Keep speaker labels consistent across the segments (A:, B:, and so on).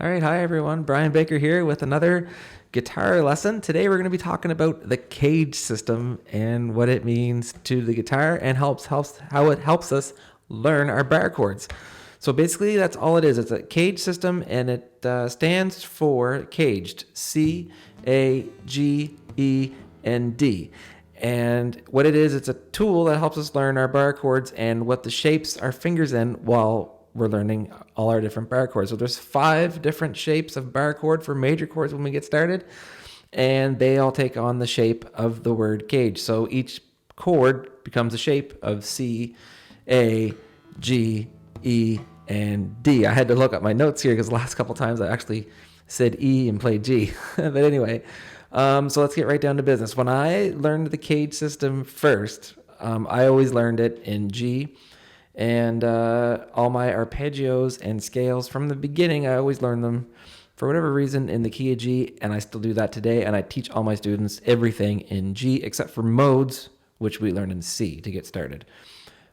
A: All right, hi everyone. Brian Baker here with another guitar lesson. Today we're going to be talking about the CAGED system and what it means to the guitar and how it helps us learn our bar chords. So basically that's all it is. It's a CAGED system and it stands for CAGED, C, A, G, E, and D. And what it is, it's a tool that helps us learn our bar chords and what the shapes our fingers in while we're learning all our different bar chords. So there's 5 different shapes of bar chord for major chords when we get started, and they all take on the shape of the word CAGED. So each chord becomes a shape of C, A, G, E, and D. I had to look up my notes here because the last couple times I actually said E and played G. But anyway, so let's get right down to business. When I learned the CAGED system first, I always learned it in G. And all my arpeggios and scales from the beginning, I always learned them for whatever reason in the key of G, and I still do that today. And I teach all my students everything in G except for modes, which we learn in C to get started.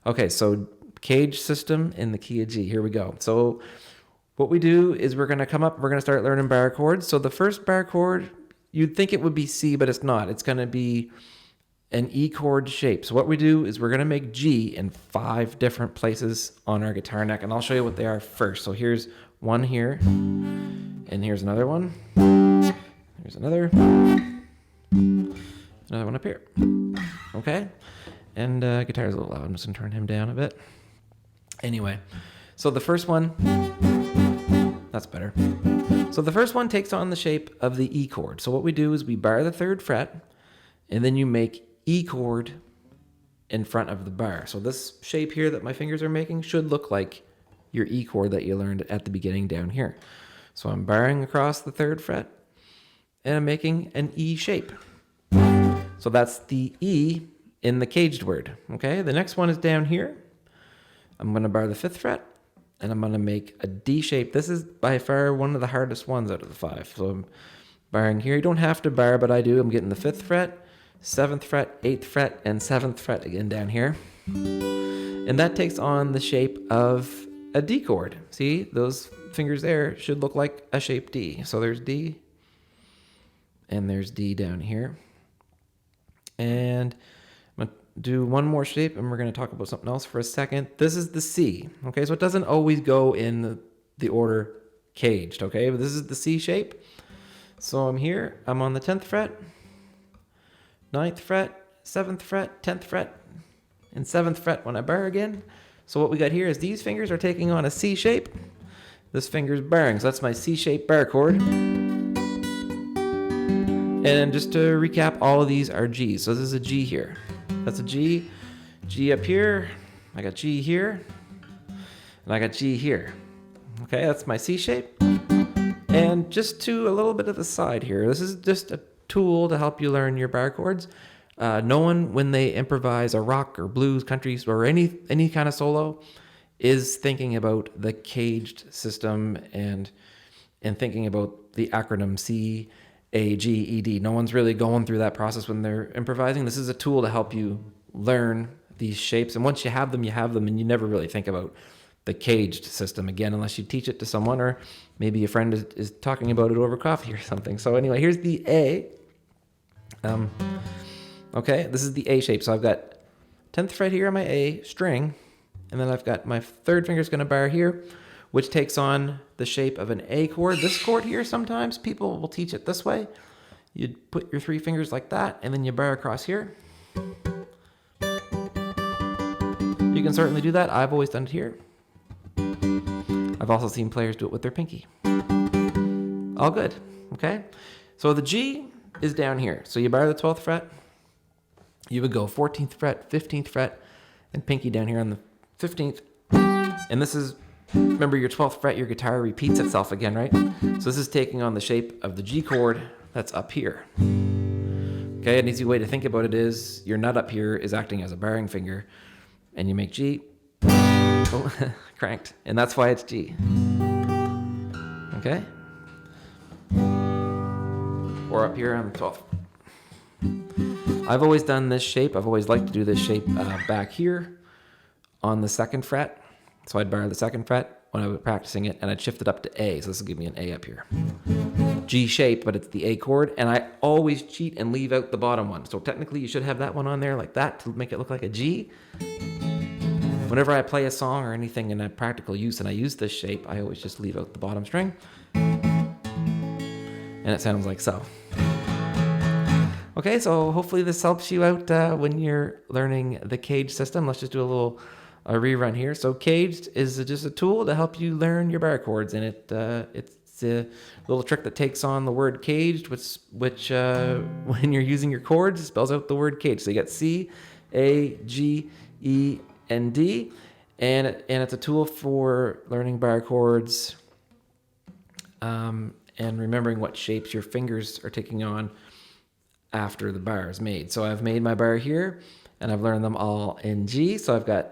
A: Okay, so CAGED system in the key of G. Here we go. So what we do is we're going to start learning bar chords. So the first bar chord, you'd think it would be C, but it's not. It's going to be an E chord shape. So what we do is we're going to make G in 5 different places on our guitar neck, and I'll show you what they are first. So here's one here, and here's another one. Here's another one up here. Okay, and guitar's a little loud. I'm just going to turn him down a bit. Anyway, so the first one, that's better. So the first one takes on the shape of the E chord. So what we do is we bar the 3rd fret, and then you make E chord in front of the bar. So this shape here that my fingers are making should look like your E chord that you learned at the beginning down here. So I'm barring across the 3rd fret and I'm making an E shape. So that's the E in the CAGED word. Okay, the next one is down here. I'm going to bar the 5th fret and I'm going to make a D shape. This is by far one of the hardest ones out of the 5. So I'm barring here. You don't have to bar, but I do. I'm getting the 5th fret, 7th fret, 8th fret, and 7th fret again down here. And that takes on the shape of a D chord. See, those fingers there should look like a shape D. So there's D, and there's D down here. And I'm going to do one more shape, and we're going to talk about something else for a second. This is the C. Okay, so it doesn't always go in the order CAGED, okay? But this is the C shape. So I'm here, I'm on the 10th fret, 9th fret, 7th fret, 10th fret, and 7th fret when I bar again. So what we got here is these fingers are taking on a C shape. This finger's barring, so that's my C shape bar chord. And just to recap, all of these are G's. So this is a G here. That's a G. G up here. I got G here. And I got G here. Okay, that's my C shape. And just to a little bit of the side here, this is just a tool to help you learn your bar chords. No one, when they improvise a rock or blues, country, or any kind of solo, is thinking about the CAGED system and thinking about the acronym C, A, G, E, D. No one's really going through that process when they're improvising. This is a tool to help you learn these shapes. And once you have them, and you never really think about the CAGED system again, unless you teach it to someone, or maybe a friend is talking about it over coffee or something. So anyway, here's the A. Okay, this is the A shape. So I've got 10th fret here on my A string, and then I've got my 3rd finger's going to bar here, which takes on the shape of an A chord. This chord here, sometimes people will teach it this way. You'd put your 3 fingers like that, and then you bar across here. You can certainly do that. I've always done it here. I've also seen players do it with their pinky. All good, okay? So the G is down here. So you bar the 12th fret, you would go 14th fret, 15th fret, and pinky down here on the 15th. And this is, remember your 12th fret, your guitar repeats itself again, right? So this is taking on the shape of the G chord that's up here. Okay, an easy way to think about it is your nut up here is acting as a barring finger, and you make G, oh, cranked, and that's why it's G. Okay? Or up here on the 12th. I've always done this shape. I've always liked to do this shape back here on the 2nd fret. So I'd bar the 2nd fret, when I was practicing it, and I'd shift it up to A. So this will give me an A up here. G shape, but it's the A chord, and I always cheat and leave out the bottom one. So technically you should have that one on there like that to make it look like a G. Whenever I play a song or anything in a practical use and I use this shape, I always just leave out the bottom string. And it sounds like so. Okay, so hopefully this helps you out when you're learning the CAGED system. Let's just do a rerun here. So CAGED is just a tool to help you learn your bar chords, and it's a little trick that takes on the word caged, which when you're using your chords, it spells out the word caged. So you got C, A, G, E, and D, and it's a tool for learning bar chords and remembering what shapes your fingers are taking on after the bar is made. So I've made my bar here, and I've learned them all in G. So I've got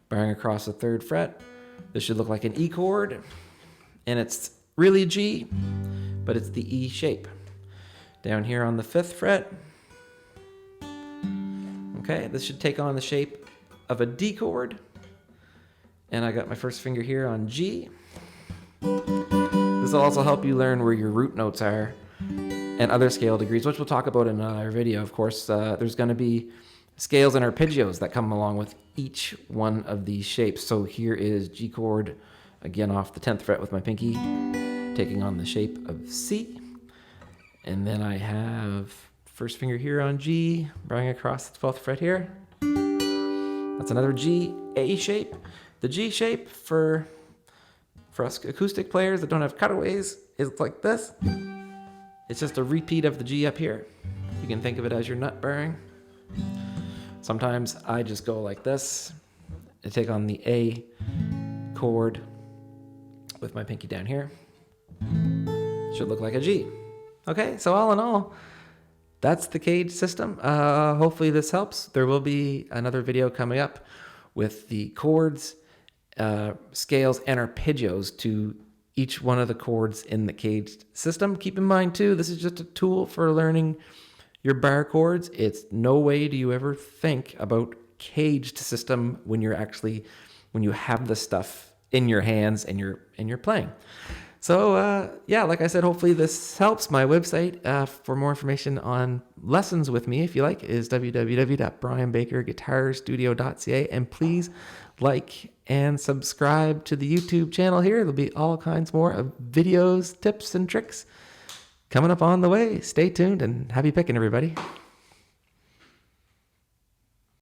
A: barring across the 3rd fret. This should look like an E chord, and it's really a G, but it's the E shape. Down here on the 5th fret, okay, this should take on the shape of a D chord, and I got my first finger here on G. This will also help you learn where your root notes are and other scale degrees, which we'll talk about in another video. Of course, there's going to be scales and arpeggios that come along with each one of these shapes. So here is G chord, again off the 10th fret with my pinky, taking on the shape of C. And then I have first finger here on G, barring across the 12th fret here. That's another G, A shape. The G shape for us acoustic players that don't have cutaways is like this. It's just a repeat of the G up here. You can think of it as your nut barring. Sometimes I just go like this and take on the A chord with my pinky down here. Should look like a G. Okay, so all in all, that's the CAGED system. Hopefully this helps. There will be another video coming up with the chords, scales, and arpeggios to each one of the chords in the CAGED system. Keep in mind too, this is just a tool for learning your bar chords. It's no way do you ever think about CAGED system when you have the stuff in your hands and you're playing. So yeah, like I said, hopefully this helps. My website for more information on lessons with me, if you like, is www.brianbakerguitarstudio.ca, and please like and subscribe to the YouTube channel here. There'll be all kinds more of videos, tips, and tricks coming up on the way. Stay tuned and happy picking, everybody.